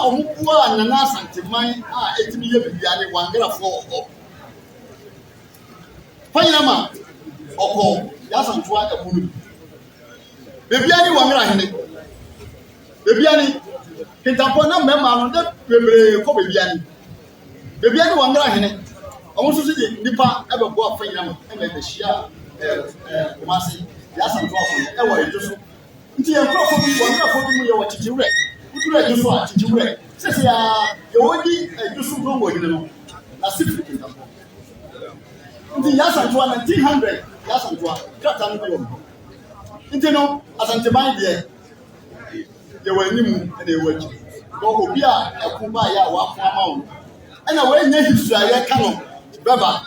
omubua na Santiman etimi ye bibiane wangera for Panyama oko yasantua ebunu bibiane wangera hene bibiane kintampo na mema no de bebre ko bibiane wangera hene omo so se nipa ebebo afanyama ebe be hia komase yasantua ko e wo ejoso nti ye profo bi wangera fo bi mu ye wo chichiwre udure ejoso a chichiwre sese ya ye wodi ejoso do wo hine no na sifu kintampo nti yasantua 1900 yasantua kata no bi nti no asanteman de ye wanimu na ye waji ko obi a ekuba ya wa afama wo ena we nya hisuaye ka no beba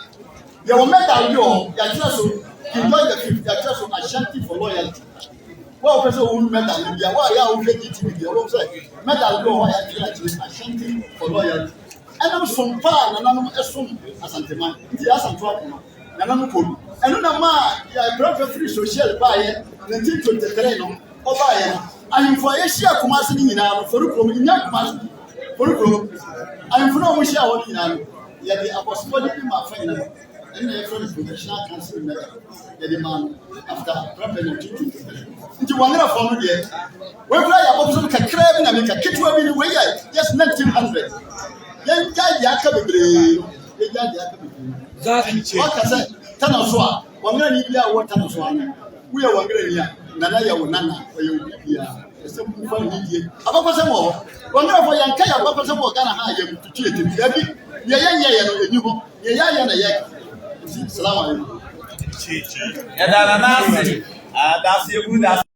ye wo medal yo ya kira so enjoy the fifth ya kira so Ashanti for loyalty wa person who medal bia wa ya wo hweti ti bia wo say medal yo wa ya kira Ashanti for loyalty ena so mpa na nanom esom asanteman nti asantua ko na nanom ko eno na ma ya brother free social ba ye 1923 no oba ye ahimfo yeshia kumase ni nyina no forukrom nya kumase forukrom ahimfo no mo shia wo nyina no ye de apostolic ma fa nyina and the professional council ye de man after prophet 1923 nti wangera fo no de we fly ya boso kakra bi na me kaketwa bi ni we ya just 1900 yen ja ya ka bebre ye ja ya ka bebre Zafi what ka say tana so a wangera ni bia wo tana so an we ya wangera ni a nana ya wonana oye bibia ese mu fa ni die abakose mo wangera fo yanka ya abakose mo Ghana ha ya mututu etim dabi ye ye no enyi ho ye ya na ye salamu alaikum ya dana nasi, dasi